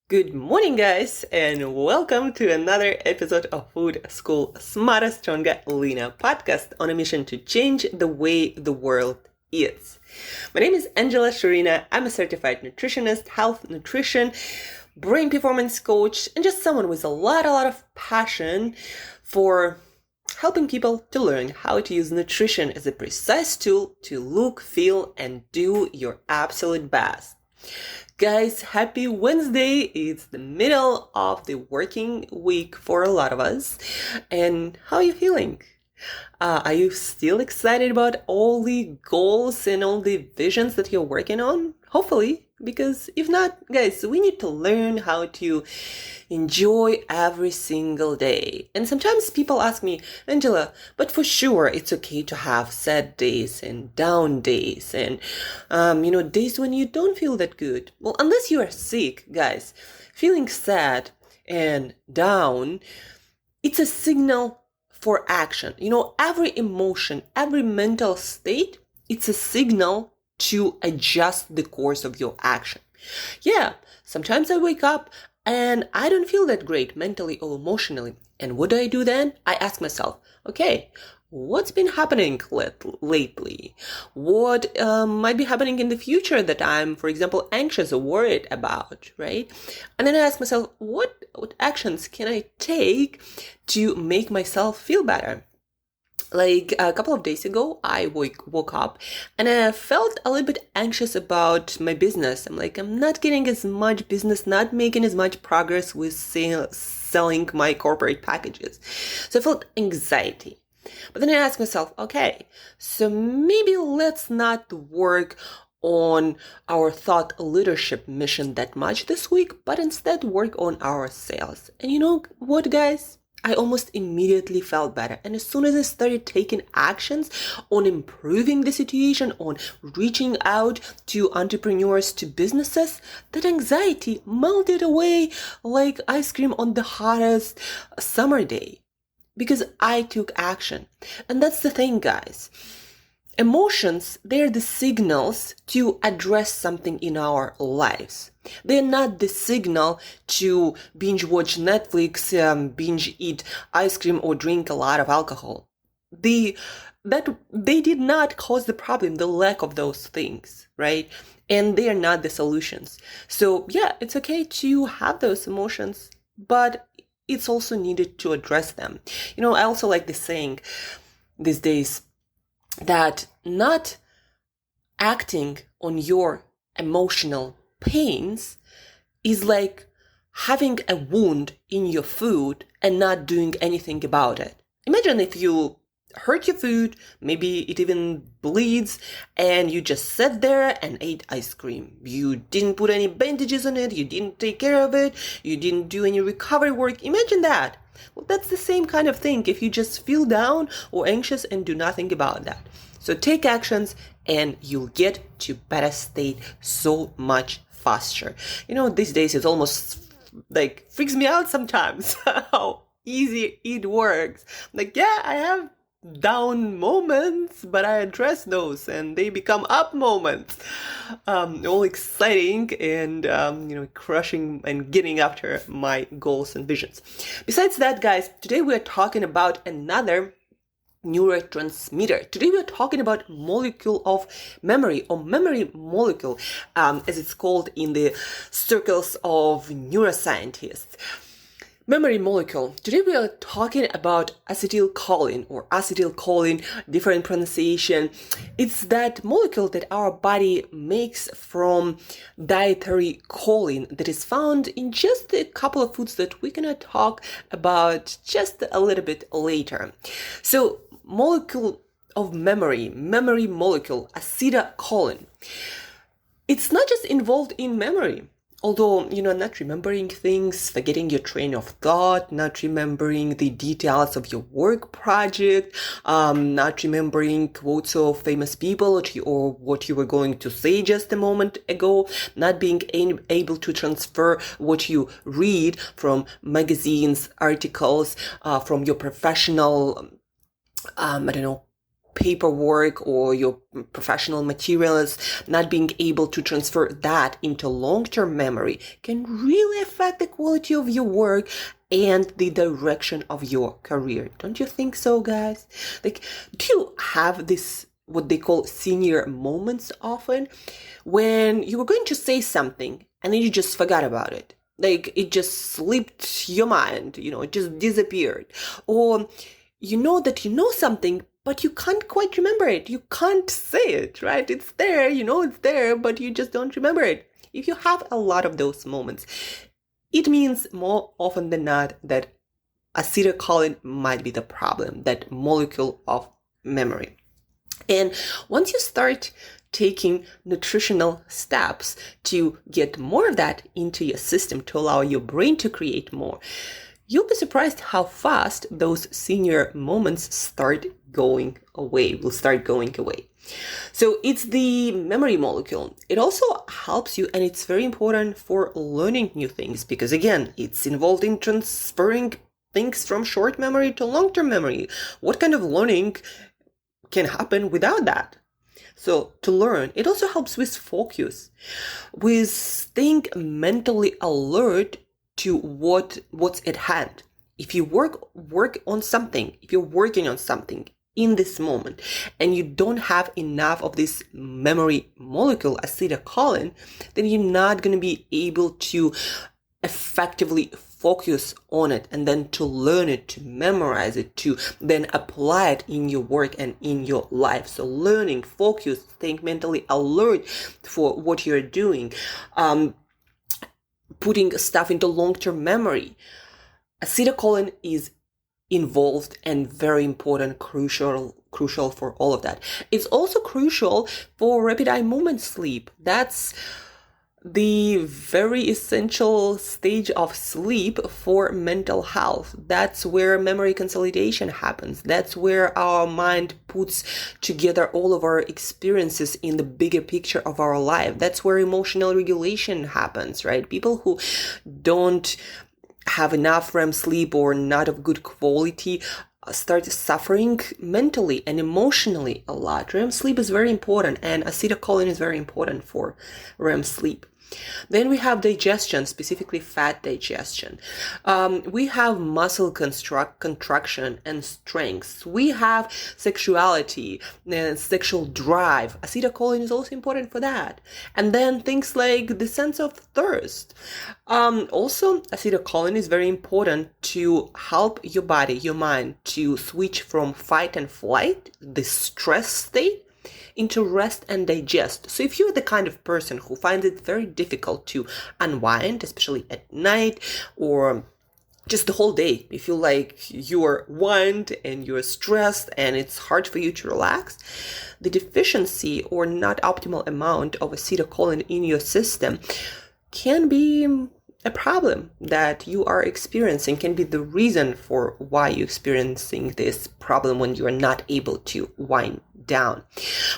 Good morning, guys, and welcome to another episode of Food School Smarter, Stronger, Leaner podcast on a mission to change the way the world eats. My name is Angela Shurina. I'm a certified nutritionist, health nutrition, brain performance coach, and just someone with a lot of passion for helping people to learn how to use nutrition as a precise tool to look, feel, and do your absolute best. Guys, happy Wednesday. It's the middle of the working week for a lot of us. And how are you feeling? Are you still excited about all the goals and all the visions that you're working on? Hopefully, because if not, guys, we need to learn how to enjoy every single day. And sometimes people ask me, Angela, but for sure it's okay to have sad days and down days and, days when you don't feel that good. Well, unless you are sick, guys, feeling sad and down, it's a signal for action. Every emotion, every mental state, it's a signal to adjust the course of your action. Yeah, sometimes I wake up and I don't feel that great mentally or emotionally. And what do I do then? I ask myself, okay, what's been happening lately? What might be happening in the future that I'm, for example, anxious or worried about, right? And then I ask myself, what actions can I take to make myself feel better? Like a couple of days ago, I woke up and I felt a little bit anxious about my business. I'm not getting as much business, not making as much progress with selling my corporate packages. So I felt anxiety. But then I asked myself, okay, so maybe let's not work on our thought leadership mission that much this week, but instead work on our sales. And you know what, guys? I almost immediately felt better. And as soon as I started taking actions on improving the situation, on reaching out to entrepreneurs, to businesses, that anxiety melted away like ice cream on the hottest summer day. Because I took action. And that's the thing, guys. Emotions, they're the signals to address something in our lives. They're not the signal to binge watch Netflix, binge eat ice cream, or drink a lot of alcohol. They did not cause the problem, the lack of those things, right? And they are not the solutions. So yeah, it's okay to have those emotions, but it's also needed to address them. I also like this saying these days that not acting on your emotional pains is like having a wound in your food and not doing anything about it. Imagine if you hurt your food, maybe it even bleeds, and you just sat there and ate ice cream. You didn't put any bandages on it, you didn't take care of it, you didn't do any recovery work. Imagine that. Well, that's the same kind of thing if you just feel down or anxious and do nothing about that. So take actions and you'll get to better state so much faster. These days it almost freaks me out sometimes how easy it works. I have down moments, but I address those and they become up moments. All exciting and, crushing and getting after my goals and visions. Besides that, guys, today we are talking about another neurotransmitter. Today we are talking about molecule of memory, or memory molecule, as it's called in the circles of neuroscientists. Memory molecule. Today we are talking about acetylcholine, or acetylcholine, different pronunciation. It's that molecule that our body makes from dietary choline that is found in just a couple of foods that we're gonna talk about just a little bit later. So, molecule of memory molecule, acetylcholine. It's not just involved in memory. Although, not remembering things, forgetting your train of thought, not remembering the details of your work project, not remembering quotes of famous people or what you were going to say just a moment ago, not being able to transfer what you read from magazines, articles, from your professional, paperwork or your professional materials, not being able to transfer that into long-term memory can really affect the quality of your work and the direction of your career. Don't you think so, guys? Like, do you have this, what they call senior moments often, when you were going to say something and then you just forgot about it? Like, it just slipped your mind, it just disappeared. Or you know that you know something, but you can't quite remember it. You can't say it, right? It's there, it's there, but you just don't remember it. If you have a lot of those moments, it means more often than not that acetylcholine might be the problem, that molecule of memory. And once you start taking nutritional steps to get more of that into your system, to allow your brain to create more, you'll be surprised how fast those senior moments will start going away. So it's the memory molecule. It also helps you, and it's very important for learning new things, because again, it's involved in transferring things from short memory to long-term memory. What kind of learning can happen without that? So to learn, it also helps with focus, with staying mentally alert to what's at hand. If you work on something, if you're working on something in this moment and you don't have enough of this memory molecule, acetylcholine, then you're not going to be able to effectively focus on it, and then to learn it, to memorize it, to then apply it in your work and in your life. So learning, focus, staying mentally alert for what you're doing, putting stuff into long-term memory. Acetylcholine is involved and very important, crucial for all of that. It's also crucial for rapid eye movement sleep. That's the very essential stage of sleep for mental health. That's where memory consolidation happens. That's where our mind puts together all of our experiences in the bigger picture of our life. That's where emotional regulation happens, right? People who don't have enough REM sleep or not of good quality start suffering mentally and emotionally a lot. REM sleep is very important, and acetylcholine is very important for REM sleep. Then we have digestion, specifically fat digestion. We have muscle contraction and strength. We have sexuality and sexual drive. Acetylcholine is also important for that. And then things like the sense of thirst. Also, acetylcholine is very important to help your body, your mind, to switch from fight and flight, the stress state, into rest and digest. So if you're the kind of person who finds it very difficult to unwind, especially at night or just the whole day, you feel like you're winded and you're stressed and it's hard for you to relax, the deficiency or not optimal amount of acetylcholine in your system can be a problem that you are experiencing, can be the reason for why you're experiencing this problem when you are not able to wind down.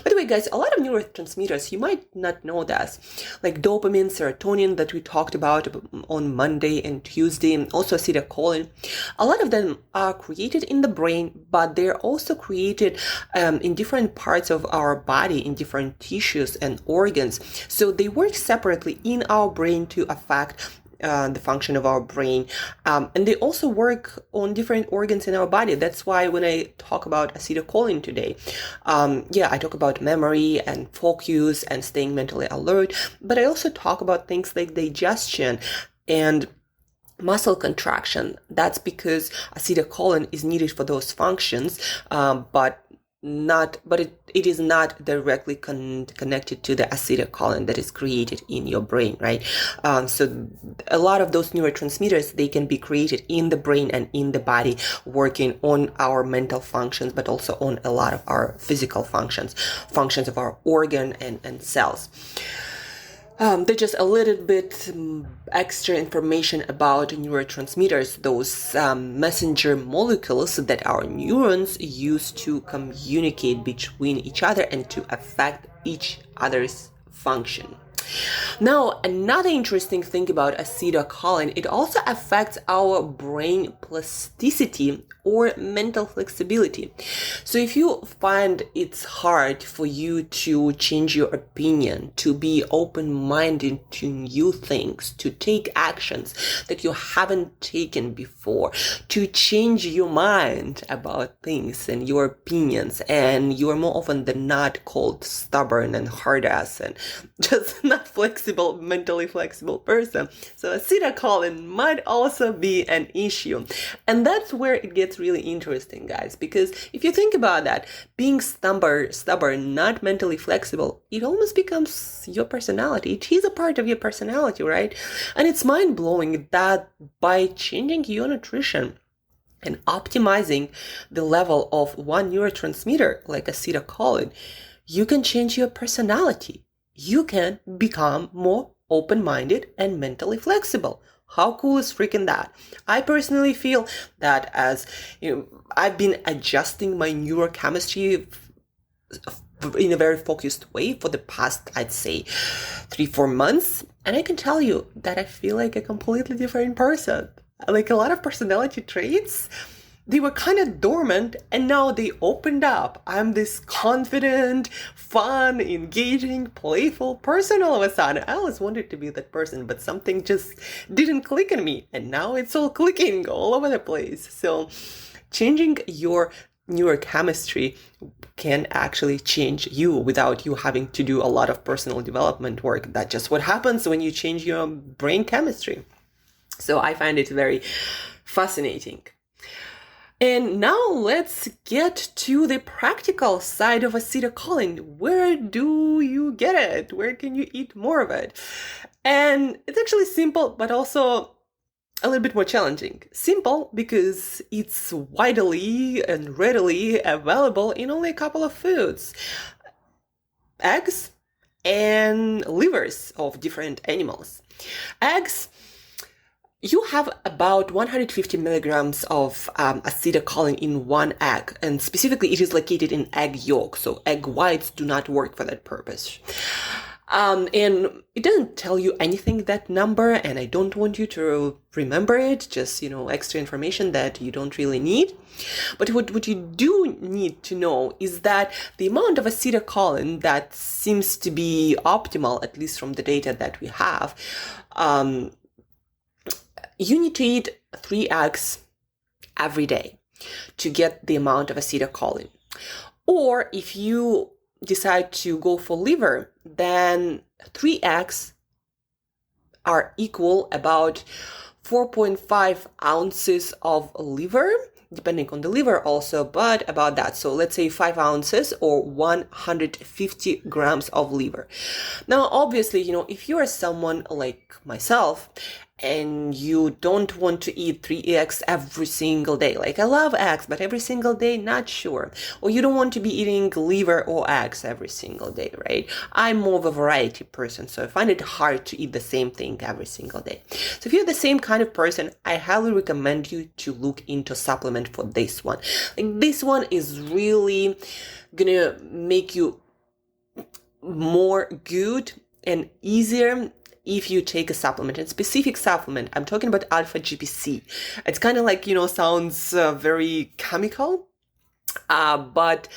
By the way, guys, a lot of neurotransmitters, you might not know this, like dopamine, serotonin that we talked about on Monday and Tuesday, and also acetylcholine. A lot of them are created in the brain, but they're also created in different parts of our body, in different tissues and organs. So they work separately in our brain to affect the function of our brain, and they also work on different organs in our body. That's why when I talk about acetylcholine today, I talk about memory and focus and staying mentally alert, but I also talk about things like digestion and muscle contraction. That's because acetylcholine is needed for those functions, but it is not directly connected to the acetylcholine that is created in your brain, right? So a lot of those neurotransmitters, they can be created in the brain and in the body, working on our mental functions, but also on a lot of our physical functions of our organ and cells. There's just a little bit extra information about neurotransmitters, those messenger molecules that our neurons use to communicate between each other and to affect each other's function. Now, another interesting thing about acetylcholine, it also affects our brain plasticity or mental flexibility. So if you find it's hard for you to change your opinion, to be open-minded to new things, to take actions that you haven't taken before, to change your mind about things and your opinions, and you are more often than not called stubborn and hard-ass and just not flexible, mentally flexible person. So acetylcholine might also be an issue. And that's where it gets really interesting, guys, because if you think about that, being stubborn, not mentally flexible, it almost becomes your personality. It is a part of your personality, right? And it's mind-blowing that by changing your nutrition and optimizing the level of one neurotransmitter like acetylcholine, you can change your personality. You can become more open-minded and mentally flexible. How cool is freaking that? I personally feel that as I've been adjusting my neurochemistry in a very focused way for the past, I'd say, 3-4 months. And I can tell you that I feel like a completely different person. Like a lot of personality traits, they were kind of dormant and now they opened up. I'm this confident, fun, engaging, playful person all of a sudden. I always wanted to be that person, but something just didn't click in me. And now it's all clicking all over the place. So changing your neurochemistry can actually change you without you having to do a lot of personal development work. That's just what happens when you change your brain chemistry. So I find it very fascinating. And now let's get to the practical side of acetylcholine. Where do you get it? Where can you eat more of it? And it's actually simple, but also a little bit more challenging. Simple because it's widely and readily available in only a couple of foods. Eggs and livers of different animals. Eggs, you have about 150 milligrams of acetylcholine in one egg, and specifically it is located in egg yolk, so egg whites do not work for that purpose. And it doesn't tell you anything, that number, and I don't want you to remember it, just, extra information that you don't really need. But what you do need to know is that the amount of acetylcholine that seems to be optimal, at least from the data that we have, you need to eat 3 eggs every day to get the amount of acetylcholine. Or if you decide to go for liver, then 3 eggs are equal about 4.5 ounces of liver, depending on the liver also, but about that. So let's say 5 ounces or 150 grams of liver. Now, obviously, if you are someone like myself and you don't want to eat 3 eggs every single day, like I love eggs, but every single day, not sure. Or you don't want to be eating liver or eggs every single day, right? I'm more of a variety person, so I find it hard to eat the same thing every single day. So if you're the same kind of person, I highly recommend you to look into supplement for this one. Like this one is really gonna make you more good and easier if you take a supplement, a specific supplement. I'm talking about alpha GPC. It's kind of like, sounds very chemical, but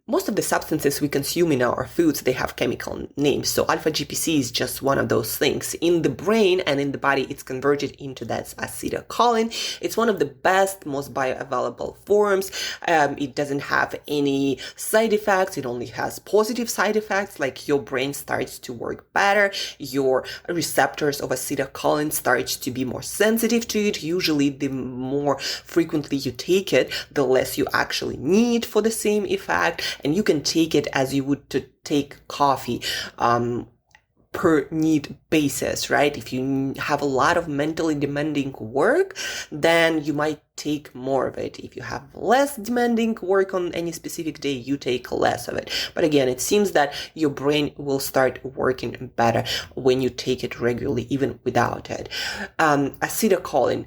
most of the substances we consume in our foods, they have chemical names. So alpha GPC is just one of those things. In the brain and in the body, it's converted into that acetylcholine. It's one of the best, most bioavailable forms. It doesn't have any side effects. It only has positive side effects, like your brain starts to work better. Your receptors of acetylcholine start to be more sensitive to it. Usually, the more frequently you take it, the less you actually need for the same effect. And you can take it as you would to take coffee per need basis, right? If you have a lot of mentally demanding work, then you might take more of it. If you have less demanding work on any specific day, you take less of it. But again, it seems that your brain will start working better when you take it regularly, even without it. Acetylcholine,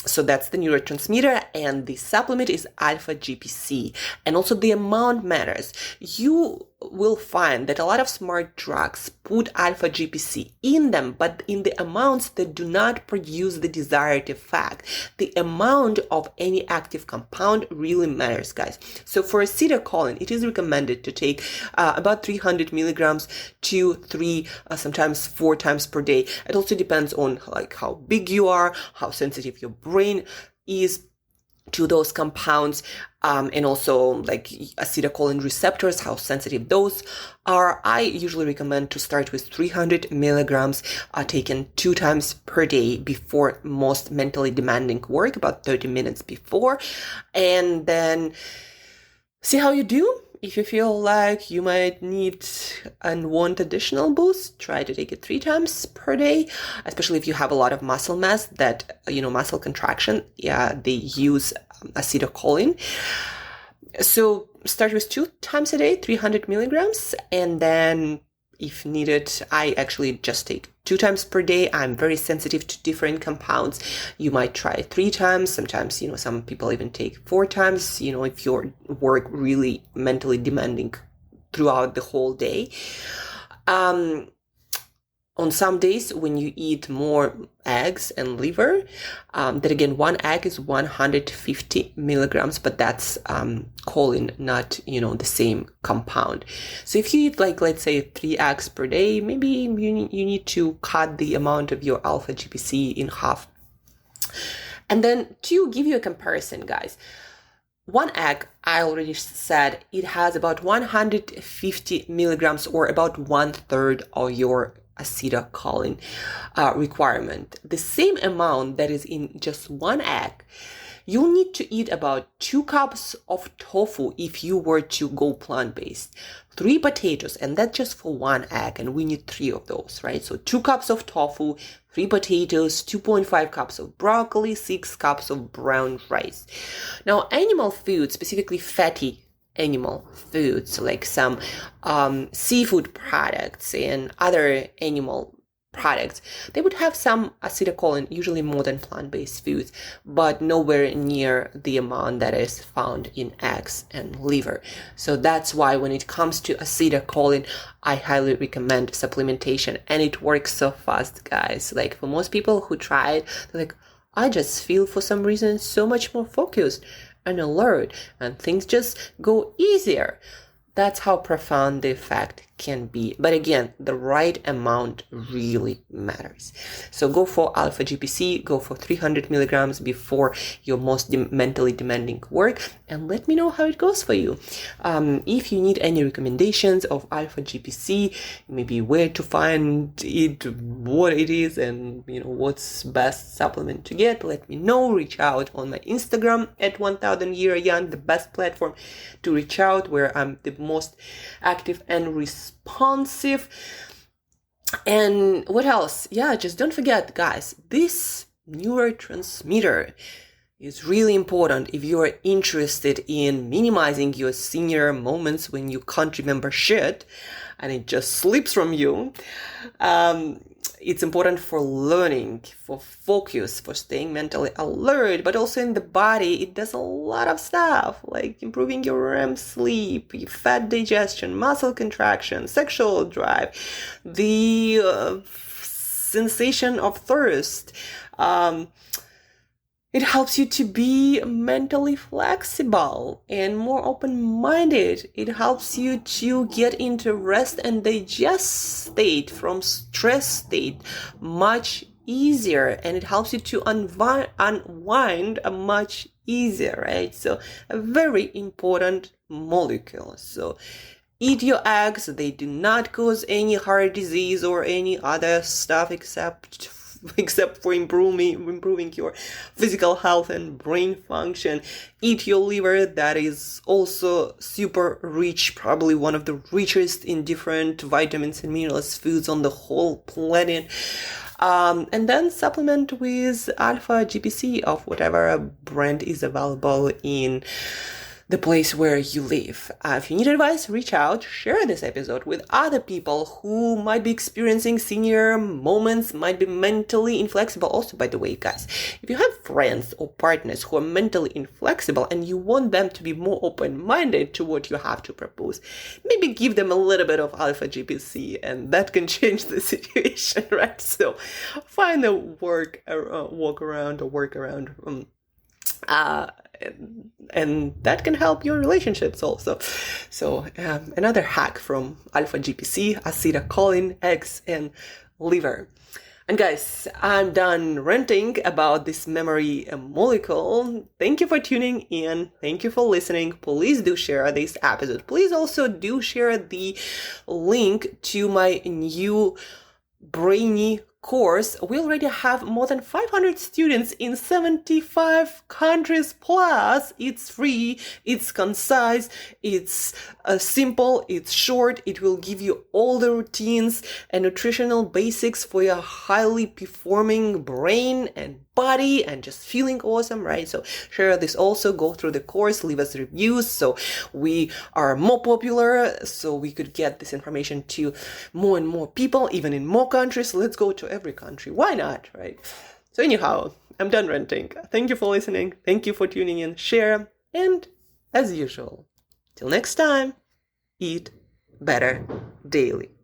so that's the neurotransmitter, and the supplement is alpha GPC. And also the amount matters. You will find that a lot of smart drugs put alpha GPC in them, but in the amounts that do not produce the desired effect. The amount of any active compound really matters, guys. So for acetylcholine, it is recommended to take about 300 milligrams 2-3, sometimes 4 times per day. It also depends on like how big you are, how sensitive your brain is to those compounds, and also like acetylcholine receptors, how sensitive those are. I usually recommend to start with 300 milligrams taken 2 times per day before most mentally demanding work, about 30 minutes before, and then see how you do. If you feel like you might need and want additional boost, try to take it 3 times per day, especially if you have a lot of muscle mass that, muscle contraction, they use acetylcholine. So start with 2 times a day, 300 milligrams, and then if needed, I actually just take 2 times per day. I'm very sensitive to different compounds. You might try 3 times. Sometimes, some people even take 4 times, if your work really mentally demanding throughout the whole day. On some days when you eat more eggs and liver, that again, 1 egg is 150 milligrams, but that's choline, not, the same compound. So if you eat like, let's say 3 eggs per day, maybe you need to cut the amount of your alpha GPC in half. And then to give you a comparison, guys, 1 egg, I already said, it has about 150 milligrams, or about 1/3 of your acetylcholine requirement. The same amount that is in just 1 egg, you'll need to eat about 2 cups of tofu if you were to go plant-based, 3 potatoes, and that's just for 1 egg, and we need 3 of those, right? So 2 cups of tofu, 3 potatoes, 2.5 cups of broccoli, 6 cups of brown rice. Now, animal food, specifically fatty animal foods, like some seafood products and other animal products, they would have some acetylcholine, usually more than plant-based foods, but nowhere near the amount that is found in eggs and liver. So that's why when it comes to acetylcholine, I highly recommend supplementation, and it works so fast, guys. Like for most people who try it, they're like, I just feel for some reason so much more focused and alert, and things just go easier. That's how profound the effect can be. But again, the right amount really matters. So go for alpha GPC, go for 300 milligrams before your most mentally demanding work, and let me know how it goes for you. If you need any recommendations of alpha GPC, maybe where to find it, what it is, and what's best supplement to get, let me know. Reach out on my Instagram at 1000YearYoung, the best platform to reach out, where I'm the most active and responsive. And what else? Just don't forget, guys, this neurotransmitter is really important if you are interested in minimizing your senior moments when you can't remember shit and it just slips from you. It's important for learning, for focus, for staying mentally alert, but also in the body. It does a lot of stuff, like improving your REM sleep, your fat digestion, muscle contraction, sexual drive, the sensation of thirst. It helps you to be mentally flexible and more open-minded. It helps you to get into rest and digest state from stress state much easier. And it helps you to unwind much easier, right? So a very important molecule. So eat your eggs. They do not cause any heart disease or any other stuff except for improving your physical health and brain function. Eat your liver. That is also super rich, probably one of the richest in different vitamins and minerals foods on the whole planet. And then supplement with alpha GPC of whatever brand is available in the place where you live. If you need advice, reach out, share this episode with other people who might be experiencing senior moments, might be mentally inflexible. Also, by the way, guys, if you have friends or partners who are mentally inflexible and you want them to be more open-minded to what you have to propose, maybe give them a little bit of alpha GPC, and that can change the situation, right? So find a workaround, and that can help your relationships also. So another hack from alpha GPC, acetylcholine, eggs, and liver. And guys, I'm done ranting about this memory molecule. Thank you for tuning in. Thank you for listening. Please do share this episode. Please also do share the link to my new brainy course. We already have more than 500 students in 75 countries plus. It's free, it's concise, it's simple, it's short. It will give you all the routines and nutritional basics for your highly performing brain and body and just feeling awesome, right? So share this also, go through the course, leave us reviews so we are more popular, so we could get this information to more and more people, even in more countries. Let's go to every country. Why not, right? So anyhow, I'm done ranting. Thank you for listening. Thank you for tuning in. Share. And as usual, till next time, eat better daily.